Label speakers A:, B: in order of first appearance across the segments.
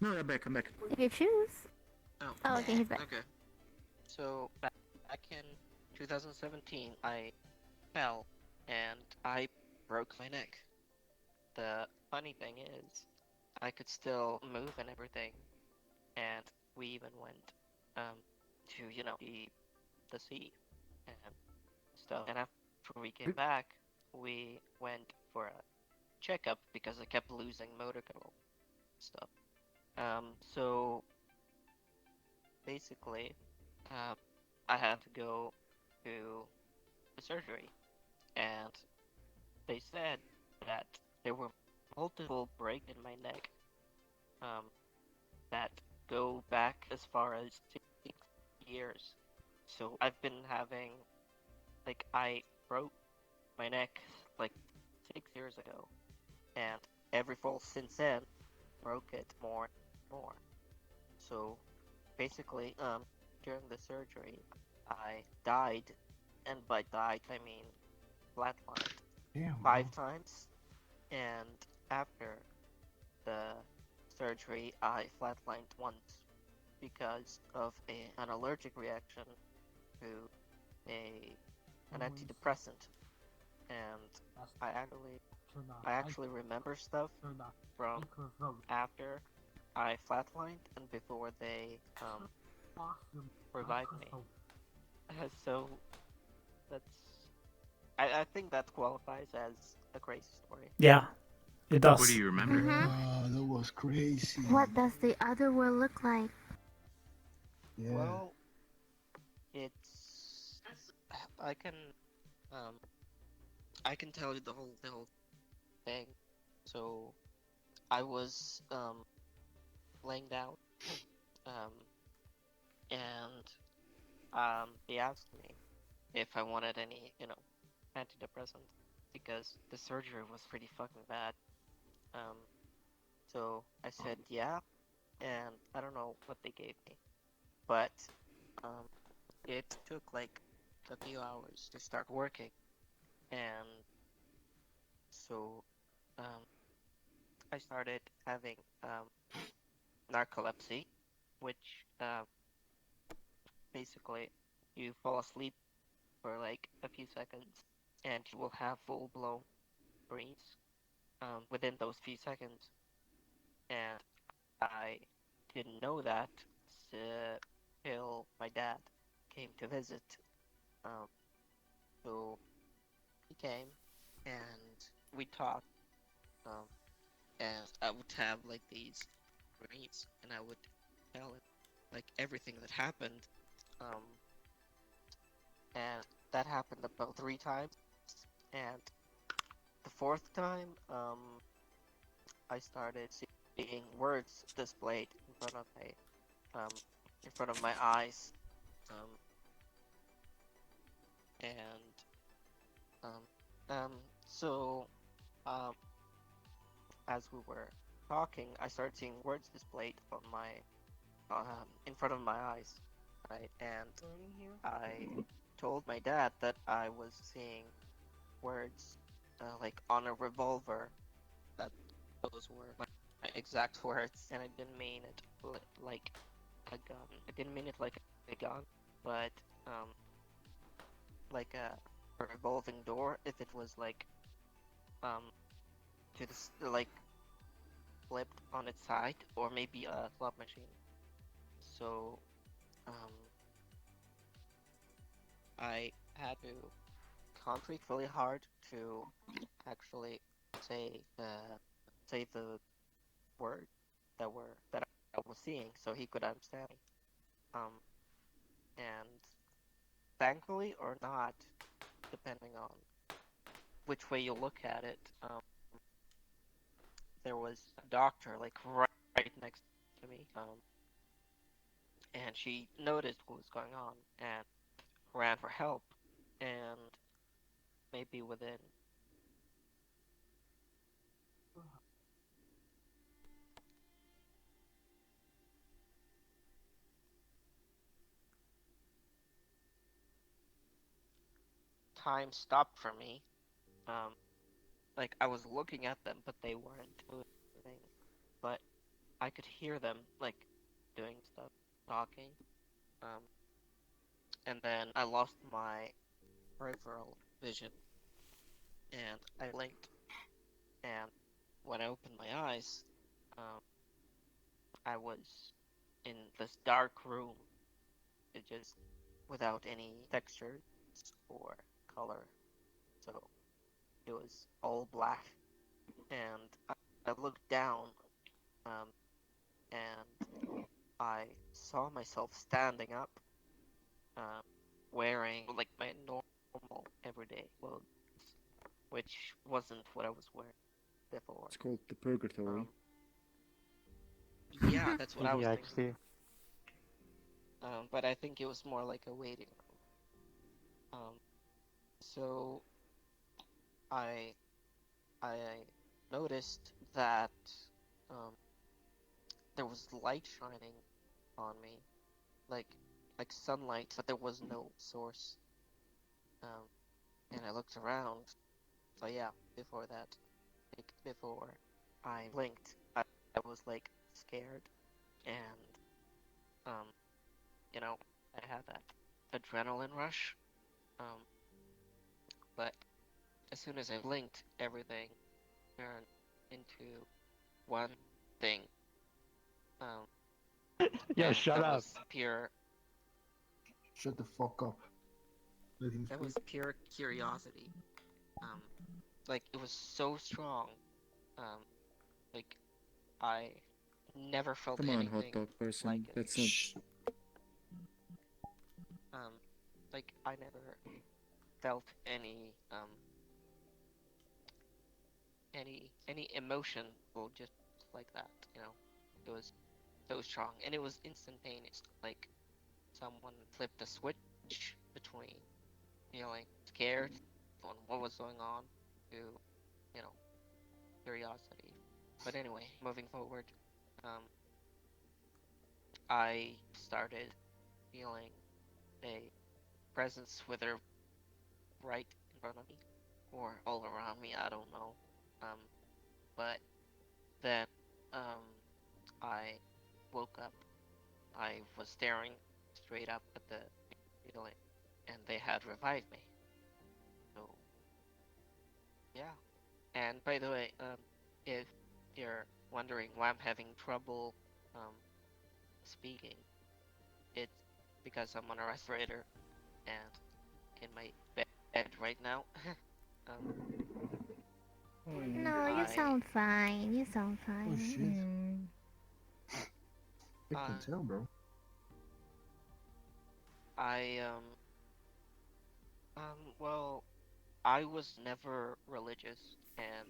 A: No, I'm back. I'm back.
B: If you choose.
C: Oh,
B: Oh, okay, he's back.
C: okay. So back in 2017, I fell and I broke my neck. The funny thing is, I could still move and everything, and we even went um to the sea and stuff. And after we came back, we went for a checkup because I kept losing motor control stuff. So basically, um, I had to go to the surgery, and they said that there were multiple breaks in my neck um, that go back as far as 6 years. So I've been having, like, I broke my neck like 6 years ago, and every fall since then broke it more and more. So basically, during the surgery, I died, and by died I mean flatlined
D: Damn, bro.
C: 5 times, and after the surgery, I flatlined once because of an allergic reaction to a an
D: Always.
C: antidepressant, and
D: That's
C: I actually
D: turn off.
C: I actually remember stuff
D: Turn off.
C: from
D: Microphone.
C: after I flatlined and before they
D: Awesome.
C: revived me.
D: Microphone.
C: So that's I think that qualifies as a crazy story.
E: Yeah, it
A: What do
E: does.
A: you remember?
B: Mm-hmm.
D: Wow, that was crazy.
B: What does the other world look like?
D: Yeah.
C: Well, it's I can um I can tell you the whole thing. So I was laying down um and they asked me if I wanted any, antidepressants because the surgery was pretty fucking bad. Um so I said yeah, and I don't know what they gave me, but um it took like a few hours to start working, and so um I started having narcolepsy, which basically you fall asleep for like a few seconds and you will have full blown dreams within those few seconds. And I didn't know that till my dad came to visit. Um, so he came and we talked, um, and I would have like these dreams, and I would tell him like everything that happened. Um, and that happened about 3 times. And the fourth time, I started seeing words displayed um, in front of my eyes, um, and um, so um, as we were talking, I started seeing words displayed on my in front of my eyes, right? And I told my dad that I was seeing words like on a revolver, that those were my exact words, and I didn't mean it like a gun. I didn't mean it like a gun, but um, like a revolving door. If it was like um to this like flipped on its side, or maybe a slot machine. So um, I had to concentrate really hard to actually say say the word that I was seeing, so he could understand me. Um, and thankfully or not, depending on which way you look at it, there was a doctor like right next to me, and she noticed what was going on and ran for help, and maybe within time stopped for me. Um, like I was looking at them, but they weren't moving. But I could hear them like doing stuff, talking. Um, and then I lost my peripheral vision, and I blinked. And when I opened my eyes, um, I was in this dark room, it just without any textures or color. So it was all black, and I looked down, um, and I saw myself standing up, um, wearing like my normal everyday clothes, which wasn't what I was wearing before.
A: It's called the purgatory.
C: Um, yeah, that's what I was
E: Yeah,
C: thinking.
E: actually.
C: But I think it was more like a waiting room. So I I noticed that um, there was light shining on me, like like sunlight, but there was no source. Um, and I looked around. So yeah, before that, like before I blinked, I was like scared, and um, you know, I had that adrenaline rush. Um, but as soon as I blinked, everything turned into one thing. Um,
E: Yo,
C: and
E: shut up.
D: Shut the fuck up. Let him
C: that
D: speak.
C: was pure curiosity. Um, like it was so strong. Um, like I never felt
A: Come on, hot
C: anything
A: dog
C: like
A: person.
C: it.
A: That's not.
D: Shh.
C: Um, like I never felt any emotion well, just like that. You know, it was so strong, and it was instantaneous. Like someone flipped a switch between feeling scared on what was going on to you know curiosity. But anyway, moving forward, um, I started feeling a presence, whether right in front of me or all around me. I don't know. Um, but then um, I woke up. I was staring straight up at the ceiling, and they had revived me. So yeah. And by the way, if you're wondering why I'm having trouble um, speaking, it's because I'm on a respirator and in my bed right now. um,
B: No, you
C: I
B: sound fine. You sound
D: Oh
B: fine.
D: shit. I can
C: uh,
D: tell, bro.
C: I well, I was never religious, and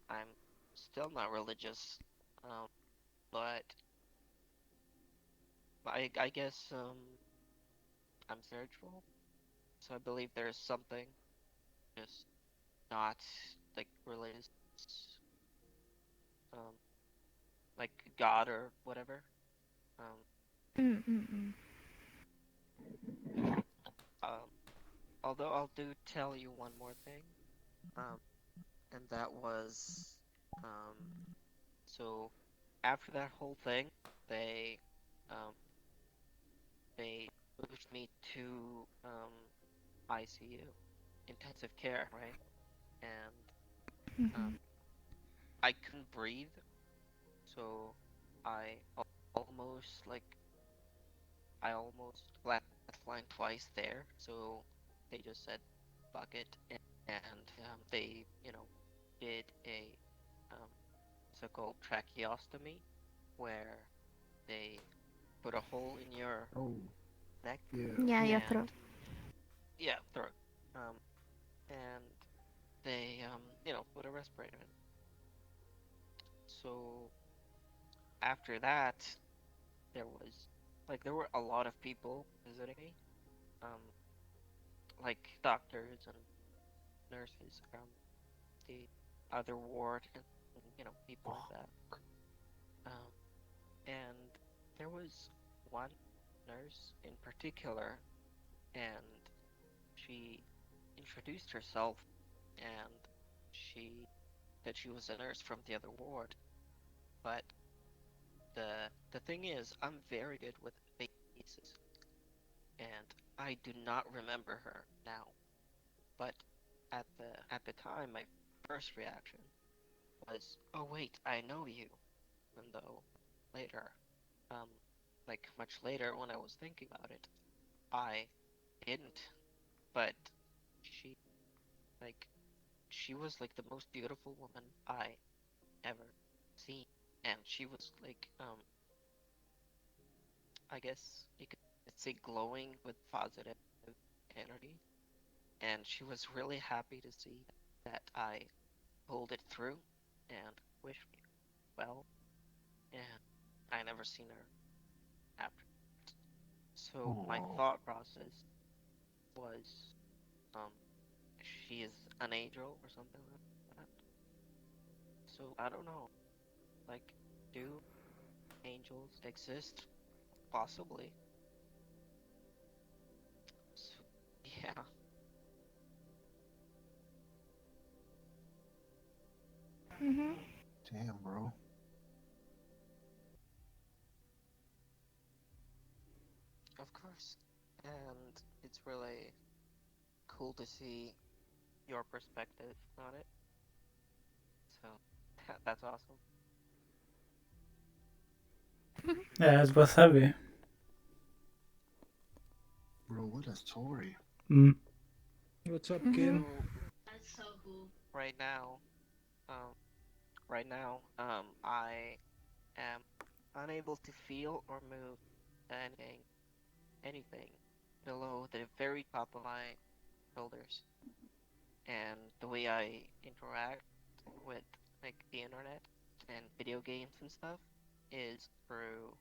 C: I'm still not religious. Um, but I guess I'm spiritual, so I believe there's something, just not like religious, um, like God or whatever. Um,
B: Mm-mm-mm.
C: um, although I'll do tell you one more thing. Um, and that was um, so after that whole thing, they um, they moved me to ICU, intensive care, right? And um,
B: Mm-hmm.
C: I couldn't breathe, so I almost like I almost flatlined twice there. So they just said, "Fuck it," and they did a um, so-called tracheostomy where they put a hole in your
D: Oh,
C: neck
D: yeah.
B: Yeah, your throat.
C: and yeah, throat. Um, and they put a respirator in. So after that, there were a lot of people visiting me, um, like doctors and nurses from the other ward and people like
D: Oh,
C: that. Um, and there was one nurse in particular, and she introduced herself, and she said she was a nurse from the other ward, but the thing is, I'm very good with faces, and I do not remember her now. But at the time, my first reaction was, "Oh wait, I know you." Even though later, um, like much later when I was thinking about it, I didn't. But she, like, she was like the most beautiful woman I ever seen, and she was like, I guess you could say glowing with positive energy, and she was really happy to see that I pulled it through and wished me well, and I never seen her after. So my
D: Oh,
C: thought process was, um, she is an angel or something like that. So I don't know, like, do angels exist? Possibly. So, yeah,
B: Mhm.
D: damn, bro.
C: of course. And it's really cool to see your perspective on it. So that's awesome.
A: Yeah, it was heavy.
D: Bro, what a story.
A: Mm.
E: What's up,
B: Mhm.
E: Kim?
C: So right now, um, I am unable to feel or move anything below the very top of my shoulders. And the way I interact with like the internet and video games and stuff is through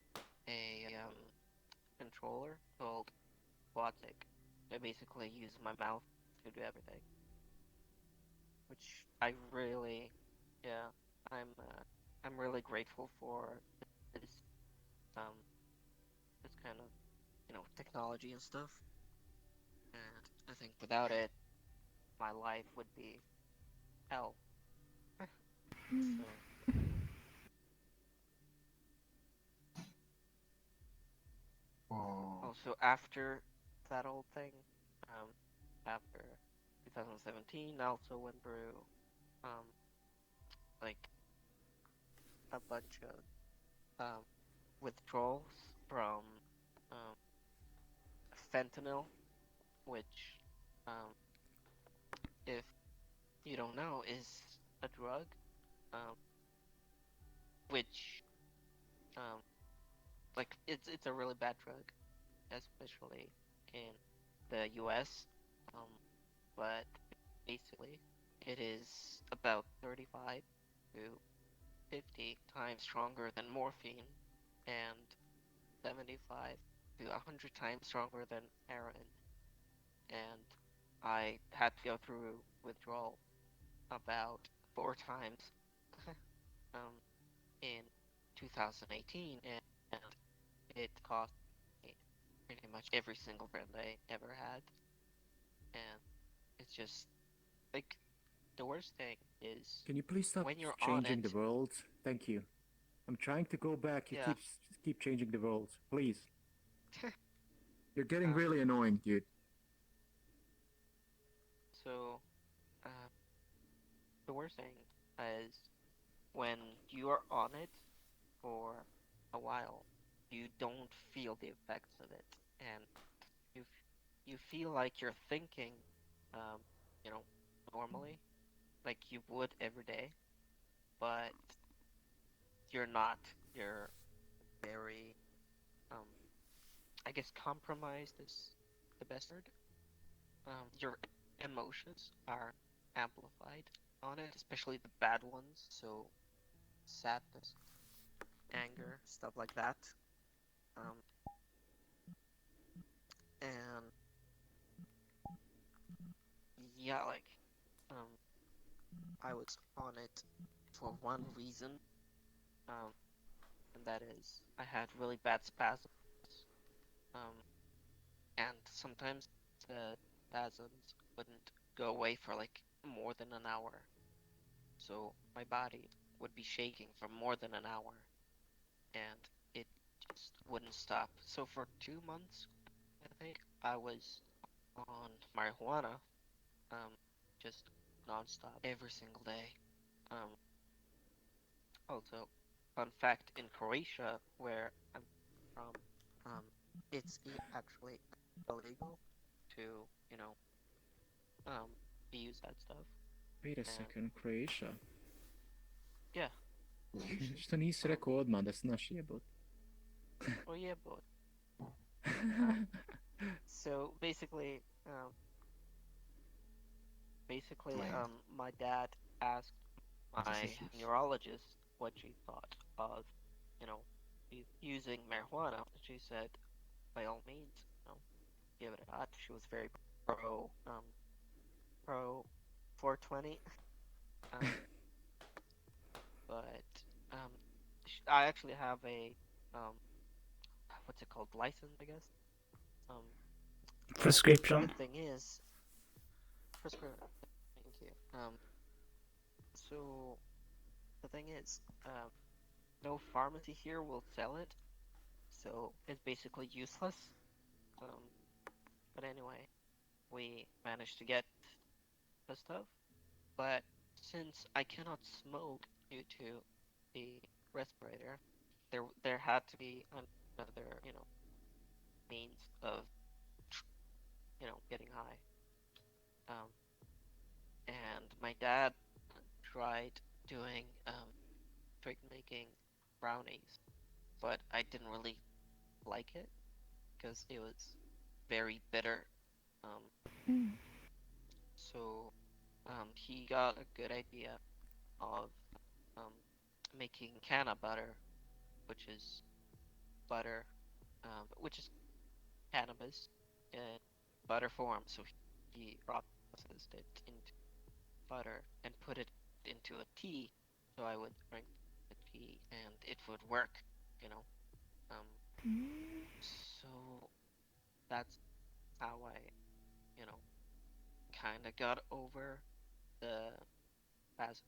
C: a controller called Quatic. I basically use my mouth to do everything, which I really, yeah, I'm really grateful for this um this kind of technology and stuff. And I think without it, my life would be hell.
B: Mhm.
C: So
D: Whoa.
C: also after that whole thing, um, after 2017, I also went through um like a bunch of withdrawals from um fentanyl, which um if you don't know is a drug um which um like it's a really bad drug, especially in the US. Um, but basically, it is about 35 to 50 times stronger than morphine and 75 to 100 times stronger than heroin. And I had to go through withdrawal about 4 times um, in 2018, and it cost me pretty much every single friend I ever had. And it's just like the worst thing is
E: Can you please stop
C: when you're on
E: changing the
C: it.
E: world? Thank you. I'm trying to go back. You
C: Yeah.
E: keep changing the world. Please. You're getting
C: um.
E: really annoying, dude.
C: So uh, the worst thing is when you are on it for a while, you don't feel the effects of it, and you feel like you're thinking, um, you know, normally, like you would every day, but you're not. You're very, um, I guess, compromised is the best word. Your emotions are amplified on it, especially the bad ones. So sadness, anger, stuff like that. Um, and yeah, like um, I was on it for one reason, um, and that is I had really bad spasms. Um, and sometimes the spasms wouldn't go away for like more than an hour. So my body would be shaking for more than an hour. And nonstop. So for 2 months, I think I was on marijuana, um, just nonstop every single day. Um, Also, fun fact, in Croatia, where I'm from, um, it's actually illegal to, um, use that stuff.
F: Wait a
C: And
F: second, Croatia.
C: yeah,
F: Što nisi
C: um,
F: rekao odmah da si naš jebot?
C: oh yeah, but so basically, my dad asked my neurologist what she thought of, you know, using marijuana. She said, by all means, give it a shot. She was very pro 420. Um, but um, I actually have a what's it called, license, I guess. Um, but the
A: Prescription.
C: thing is, prescription. Thank you. So the thing is, no pharmacy here will sell it, so it's basically useless. Um, but anyway, we managed to get the stuff. But since I cannot smoke due to the respirator, there had to be another, means of, getting high. Um, and my dad tried doing trick making brownies, but I didn't really like it because it was very bitter. Um,
B: Mm.
C: so he got a good idea of um, making canna butter, which is butter, which is cannabis in butter form. So he processed it into butter and put it into a tea. So I would drink the tea and it would work, you know. Um,
B: Mm.
C: so that's how I, you know, kind of got over the past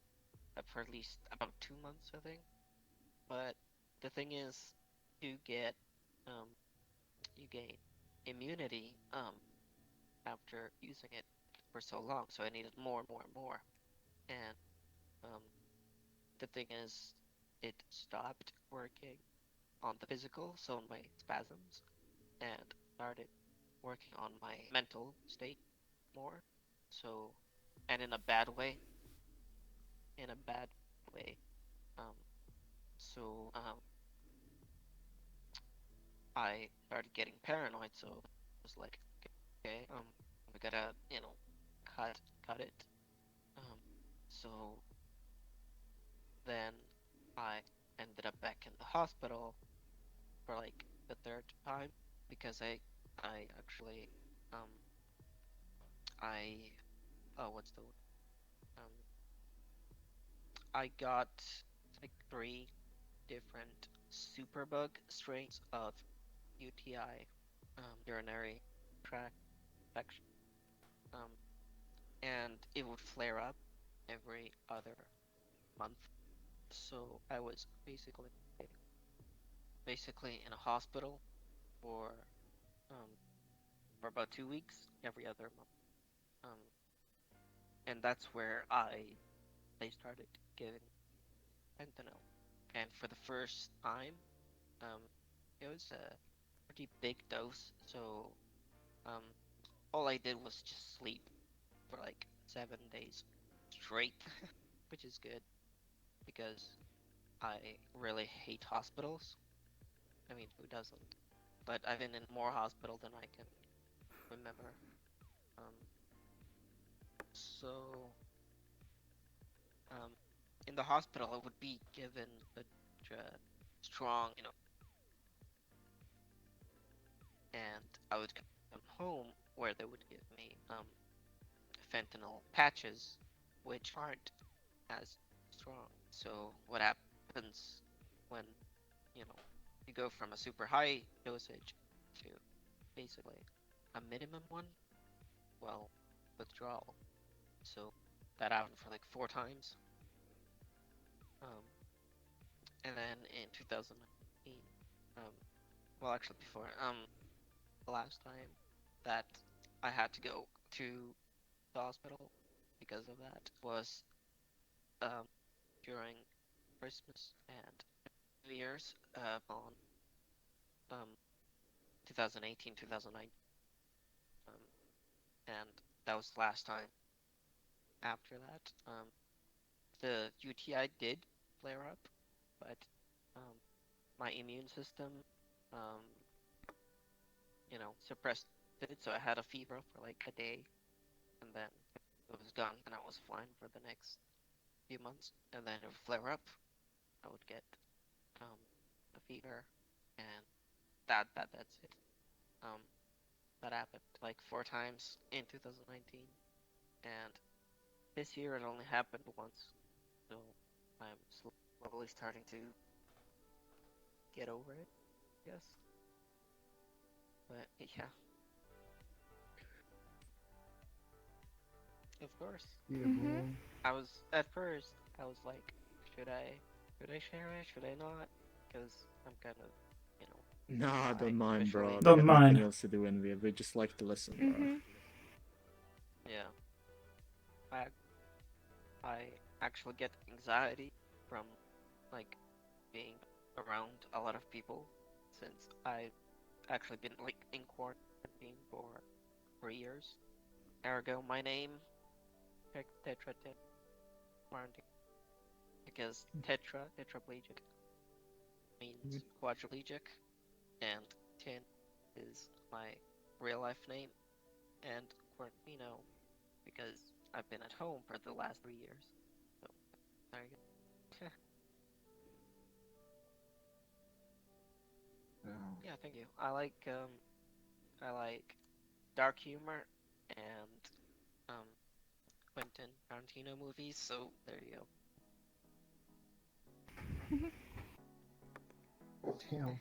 C: for at least about 2 months, I think. But the thing is, you get, um, you gain immunity, after using it for so long. So I needed more and more and more. And um, the thing is, it stopped working on the physical, so on my spasms, and started working on my mental state more. So, and in a bad way. Um, so I started getting paranoid. So I was like, okay, we gotta, cut it. Um, so then I ended up back in the hospital for like the third time because I actually um I what's the word? Um I got like three different superbug strains of UTI, urinary tract infection, um and it would flare up every other month. So I was basically in a hospital for um for about 2 weeks every other month. Um, and that's where they started giving fentanyl. And for the first time, um, it was a pretty big dose. So um, all I did was just sleep for like 7 days straight, which is good because I really hate hospitals. I mean, who doesn't? But I've been in more hospital than I can remember. Um, so um, in the hospital, I would be given a strong, and I would come home where they would give me fentanyl patches, which aren't as strong. So what happens when you know you go from a super high dosage to basically a minimum one? Well, withdrawal. So that happened for like 4 times. Um, and then in 2019, um, well, actually, before the last time that I had to go to the hospital because of that was um during Christmas and New Year's on um 2018, 2019, and that was the last time. After that, the UTI did flare up, but um, my immune system, um, suppressed it, so I had a fever for like a day, and then it was gone, and I was fine for the next few months, and then it would flare up. I would get um, a fever, and that's it. Um, that happened like 4 times in 2019, and this year it only happened once, so I'm slowly starting to get over it, I guess. But yeah, of course.
D: Yeah,
B: Mhm.
D: bro.
C: I was at first. I was like, should I share it? Should I not? Because I'm kind of, you know,
F: Nah,
C: shy,
F: don't mind, bro.
C: especially.
F: We
A: Don't
F: got nothing
A: mind.
F: else to do, and we just like to listen, bro.
B: Mhm.
C: Yeah, I I actually get anxiety from like being around a lot of people since I've actually been like in quarantine for 3 years. Ergo, my name Tetra quarantine because tetraplegic means quadriplegic, and Tin is my real life name, and Quarantino because I've been at home for the last 3 years. So there you go.
D: Yeah.
C: Yeah, thank you. I like dark humor and um Quentin Tarantino movies, so there you go.
D: Damn.